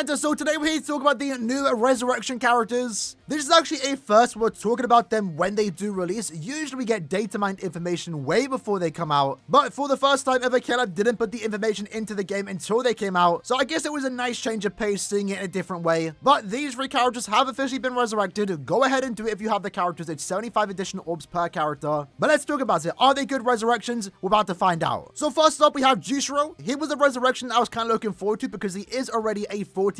And so today we're here to talk about the new Resurrection characters. This is actually a first. We're talking about them when they do release. Usually we get data mined information way before they come out. But for the first time ever, Killer didn't put the information into the game until they came out. So I guess it was a nice change of pace seeing it in a different way. But these 3 characters have officially been resurrected. Go ahead and do it if you have the characters. It's 75 additional orbs per character. But let's talk about it. Are they good resurrections? We're about to find out. So first up, we have Jushiro. He was a resurrection I was kind of looking forward to because he is already a 14%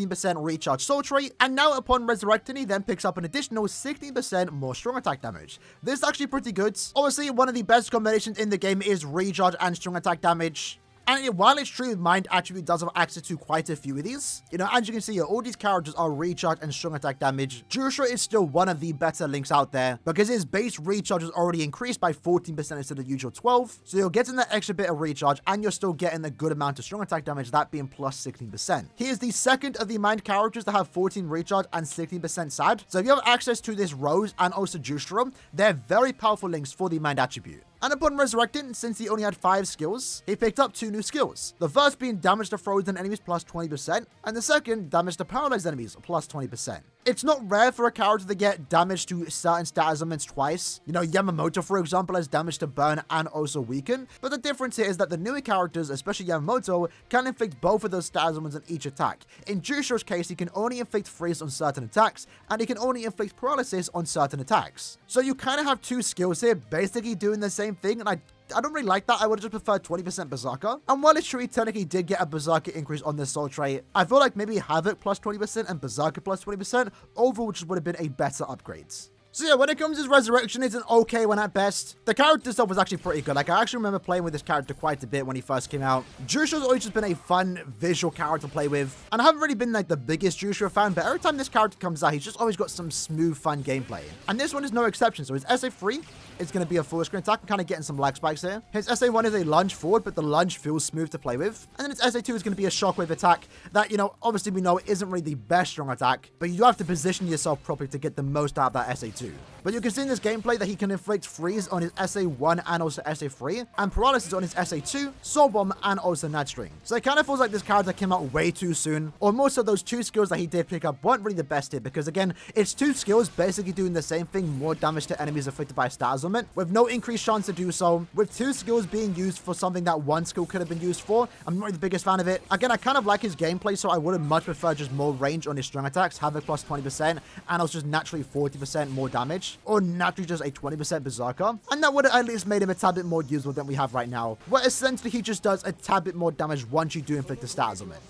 recharge soul trait, and now upon resurrecting he then picks up an additional 16% more strong attack damage. This is actually pretty good. Obviously, one of the best combinations in the game is recharge and strong attack damage. And while it's true, Mind Attribute does have access to quite a few of these. As you can see here, all these characters are recharge and strong attack damage. Jushiro is still one of the better links out there because his base recharge is already increased by 14% instead of the usual 12. So you're getting that extra bit of recharge and you're still getting a good amount of strong attack damage, that being plus 16%. He is the second of the Mind characters to have 14 recharge and 16% SAD. So if you have access to this Rose and also Jushiro, they're very powerful links for the Mind Attribute. And upon resurrecting, since he only had 5 skills, he picked up 2 new skills. The first being damage to frozen enemies plus 20%, and the second, damage to paralyzed enemies plus 20%. It's not rare for a character to get damage to certain status elements twice. Yamamoto, for example, has damage to burn and also weaken. But the difference here is that the newer characters, especially Yamamoto, can inflict both of those status elements on each attack. In Jushiro's case, he can only inflict freeze on certain attacks, and he can only inflict paralysis on certain attacks. So you kind of have 2 skills here, basically doing the same thing, and I don't really like that. I would have just preferred 20% Berserker. And while it's true he technically did get a Berserker increase on this soul trait, I feel like maybe Havoc plus 20% and Berserker plus 20% overall just would have been a better upgrade. So yeah, when it comes to his resurrection, it's an okay one at best. The character itself was actually pretty good. I actually remember playing with this character quite a bit when he first came out. Jushiro's always just been a fun visual character to play with. And I haven't really been the biggest Jushiro fan, but every time this character comes out, he's just always got some smooth, fun gameplay. And this one is no exception. So his SA3 is going to be a full screen attack. I'm kind of getting some lag spikes here. His SA1 is a lunge forward, but the lunge feels smooth to play with. And then his SA2 is going to be a shockwave attack that, obviously we know isn't really the best strong attack, but you do have to position yourself properly to get the most out of that SA2. But you can see in this gameplay that he can inflict freeze on his SA1 and also SA3, and paralysis on his SA2, soul bomb, and also Nad String. So it kind of feels like this character came out way too soon, or more so those 2 skills that he did pick up weren't really the best here, because again, it's 2 skills basically doing the same thing, more damage to enemies afflicted by a status element, with no increased chance to do so, with 2 skills being used for something that 1 skill could have been used for. I'm not really the biggest fan of it. Again, I kind of like his gameplay, so I would have much preferred just more range on his strong attacks, Havoc plus 20%, and also just naturally 40% more damage, or naturally just a 20% Berserker, and that would have at least made him a tad bit more usable than we have right now, where essentially he just does a tad bit more damage once you do inflict the status element.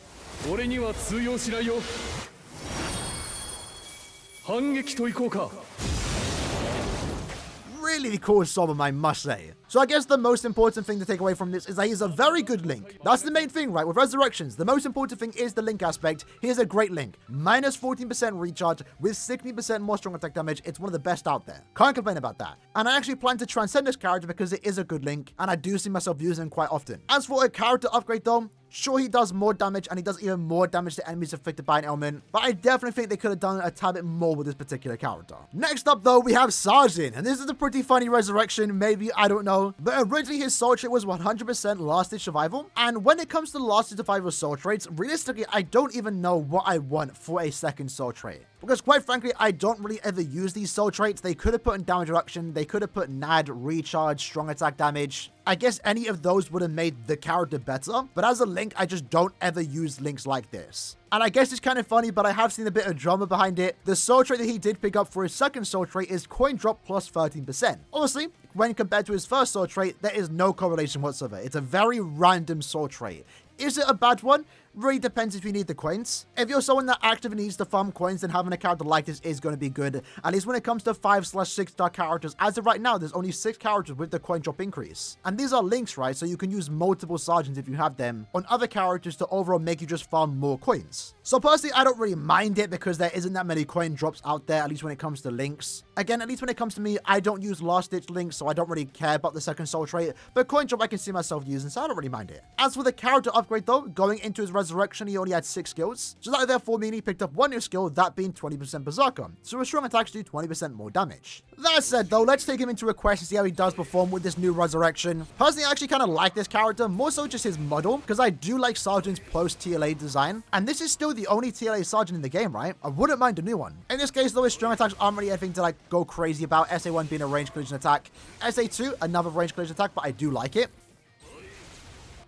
Really cool summon, I must say. So I guess the most important thing to take away from this is that he's a very good link. That's the main thing, right? With resurrections, the most important thing is the link aspect. He is a great link. Minus 14% recharge with 16% more strong attack damage. It's one of the best out there. Can't complain about that. And I actually plan to transcend this character because it is a good link, and I do see myself using him quite often. As for a character upgrade though, sure, he does more damage, and he does even more damage to enemies afflicted by an ailment, but I definitely think they could have done a tad bit more with this particular character. Next up, though, we have Sajin, and this is a pretty funny resurrection, maybe, I don't know, but originally his soul trait was 100% last-stage survival, and when it comes to last-stage survival soul traits, realistically, I don't even know what I want for a second soul trait. Because quite frankly, I don't really ever use these soul traits. They could have put in damage reduction, they could have put NAD, recharge, strong attack damage. I guess any of those would have made the character better, but as a link, I just don't ever use links like this. And I guess it's kind of funny, but I have seen a bit of drama behind it. The soul trait that he did pick up for his second soul trait is coin drop plus 13%. Honestly, when compared to his first soul trait, there is no correlation whatsoever. It's a very random soul trait. Is it a bad one? Really depends if you need the coins. If you're someone that actively needs to farm coins, then having a character like this is going to be good. At least when it comes to 5/6 star characters, as of right now, there's only 6 characters with the coin drop increase. And these are links, right? So you can use multiple sergeants if you have them on other characters to overall make you just farm more coins. So personally, I don't really mind it because there isn't that many coin drops out there, at least when it comes to links. Again, at least when it comes to me, I don't use last ditch links, so I don't really care about the second soul trait. But coin drop I can see myself using, so I don't really mind it. As for the character upgrade though, going into his resurrection, he only had 6 skills. So that therefore means he picked up 1 new skill, that being 20% Berserker. So his strong attacks do 20% more damage. That said though, let's take him into a quest to see how he does perform with this new resurrection. Personally, I actually kind of like this character, more so just his model, because I do like Sajin's post-TLA design. And this is still the only TLA Sajin in the game, right? I wouldn't mind a new one. In this case though, his strong attacks aren't really anything to like go crazy about. SA1 being a range collision attack. SA2, another range collision attack, but I do like it.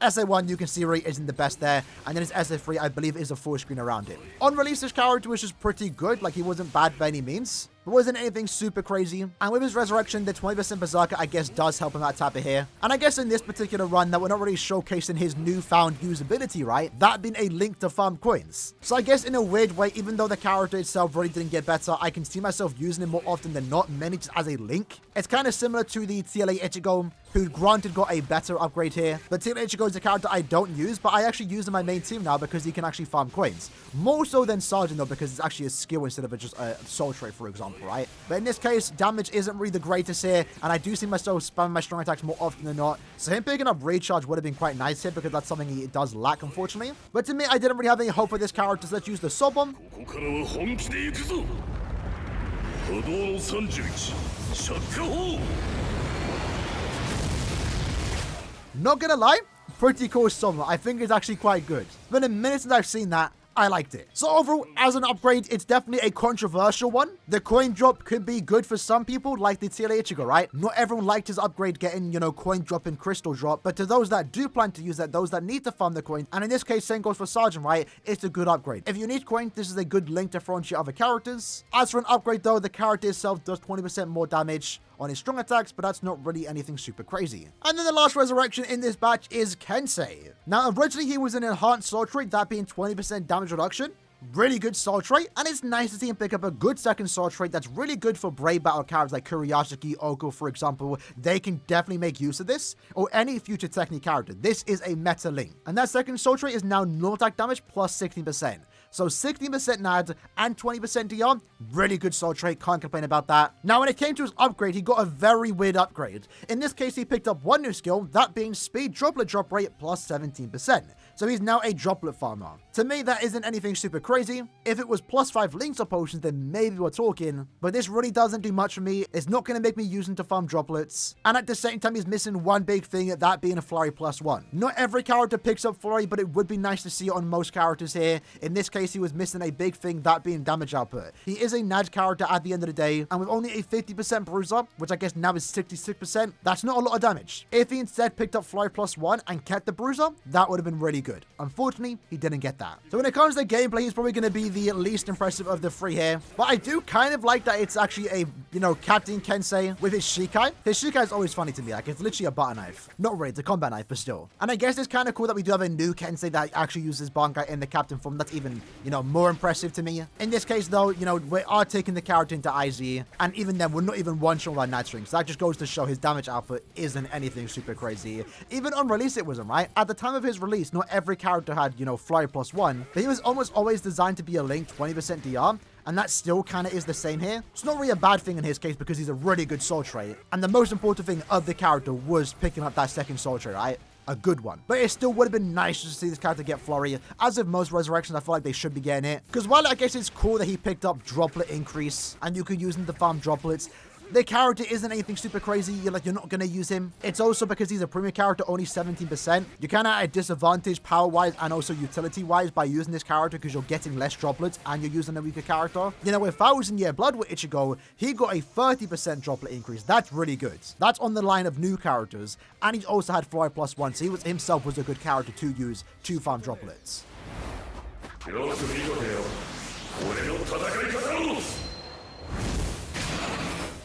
SA1, you can see rate isn't the best there, and then his SA3, I believe, is a full screen around it. On release, this character was just pretty good, like he wasn't bad by any means. It wasn't anything super crazy, and with his resurrection, the 20% Berserker, I guess, does help him out type of here. And I guess in this particular run, that we're not really showcasing his newfound usability, right? That being a link to farm coins. So I guess in a weird way, even though the character itself really didn't get better, I can see myself using him more often than not, mainly just as a link. It's kind of similar to the TLA Ichigo, who granted got a better upgrade here, but TLA Ichigo is a character I don't use, but I actually use in my main team now because he can actually farm coins. More so than Sajin though, because it's actually a skill instead of just a soul trait, for example, right? But in this case, damage isn't really the greatest here, and I do see myself spamming my strong attacks more often than not. So him picking up recharge would have been quite nice here, because that's something he does lack, unfortunately. But to me, I didn't really have any hope for this character, so let's use the Soul Bomb. Not gonna lie, pretty cool summon. I think it's actually quite good. It's been a minute since I've seen that. I liked it. So overall, as an upgrade, it's definitely a controversial one. The coin drop could be good for some people, like the TLA Ichigo, right? Not everyone liked his upgrade getting, you know, coin drop and crystal drop, but to those that do plan to use that, those that need to farm the coin, and in this case, same goes for Sajin, right? It's a good upgrade. If you need coin, this is a good link to throw into your other characters. As for an upgrade though, the character itself does 20% more damage on his strong attacks, but that's not really anything super crazy. And then the last resurrection in this batch is Kensei. Now, originally he was an enhanced soul trait, that being 20% damage reduction. Really good soul trait, and it's nice to see him pick up a good second soul trait that's really good for brave battle characters like Kuriyashiki, Oko, for example. They can definitely make use of this, or any future technique character. This is a meta link. And that second soul trait is now normal attack damage plus 16%. So 16% NAD and 20% DR, really good soul trait, can't complain about that. Now when it came to his upgrade, he got a very weird upgrade. In this case, he picked up one new skill, that being speed droplet drop rate plus 17%. So he's now a droplet farmer. To me, that isn't anything super crazy. If it was plus 5 links or potions, then maybe we're talking. But this really doesn't do much for me. It's not going to make me use him to farm droplets. And at the same time, he's missing one big thing, that being a flurry plus 1. Not every character picks up flurry, but it would be nice to see it on most characters here. In this case, he was missing a big thing, that being damage output. He is a NAD character at the end of the day, and with only a 50% bruiser, which I guess now is 66%, that's not a lot of damage. If he instead picked up flurry plus 1 and kept the bruiser, that would have been really good. Unfortunately, he didn't get that. So when it comes to gameplay, he's probably going to be the least impressive of the three here. But I do kind of like that it's actually a, you know, Captain Kensei with his Shikai. His Shikai is always funny to me. Like, it's literally a butter knife. Not really, it's a combat knife, but still. And I guess it's kind of cool that we do have a new Kensei that actually uses Bankai in the Captain form. That's even, you know, more impressive to me. In this case, though, you know, we are taking the character into IZ. And even then, we're not even one-shot our Night Strings. So that just goes to show his damage output isn't anything super crazy. Even on release, it wasn't, right? At the time of his release, not every character had, you know, flurry plus 1, but he was almost always designed to be a link, 20% DR, and that still kind of is the same here. It's not really a bad thing in his case because he's a really good soul trait, and the most important thing of the character was picking up that second soul trait, right? A good one. But it still would have been nice to see this character get flurry. As of most resurrections, I feel like they should be getting it. Because while I guess it's cool that he picked up droplet increase, and you could use him to farm droplets, the character isn't anything super crazy. You're not going to use him. It's also because he's a premium character, only 17%. You're kind of at a disadvantage power-wise and also utility-wise by using this character because you're getting less droplets and you're using a weaker character. You know, with 1000 Year Blood with Ichigo, he got a 30% droplet increase. That's really good. That's on the line of new characters. And he also had flurry plus 1, so he himself was a good character to use to farm droplets.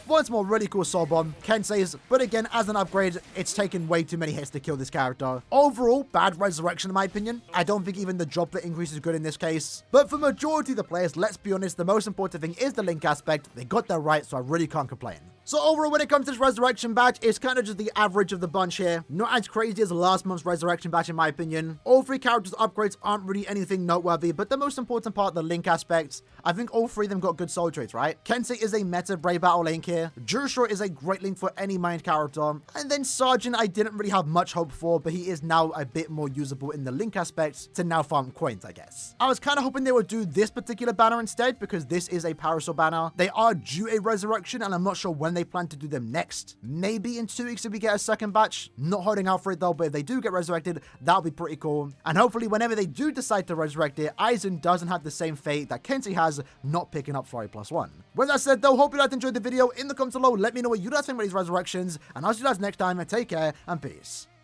Once more, really cool soul bomb. Kensei's, but again, as an upgrade, it's taken way too many hits to kill this character. Overall, bad resurrection in my opinion. I don't think even the droplet increase is good in this case. But for majority of the players, let's be honest, the most important thing is the link aspect. They got that right, so I really can't complain. So overall, when it comes to this resurrection batch, it's kind of just the average of the bunch here. Not as crazy as last month's resurrection batch in my opinion. All 3 characters' upgrades aren't really anything noteworthy, but the most important part, the link aspects, I think all 3 of them got good soul traits, right? Kensei is a meta Brave Battle link here. Jushiro is a great link for any main character. And then SAJIN, I didn't really have much hope for, but he is now a bit more usable in the link aspects to now farm coins, I guess. I was kind of hoping they would do this particular banner instead, because this is a Parasol banner. They are due a resurrection, and I'm not sure when they plan to do them next. Maybe in 2 weeks if we get a second batch. Not holding out for it though, but if they do get resurrected, that'll be pretty cool. And hopefully whenever they do decide to resurrect it, Aizen doesn't have the same fate that Kensei has, not picking up for a +1. With that said though, hope you guys enjoyed the video. In the comments below, let me know what you guys think about these resurrections, and I'll see you guys next time, and take care and peace.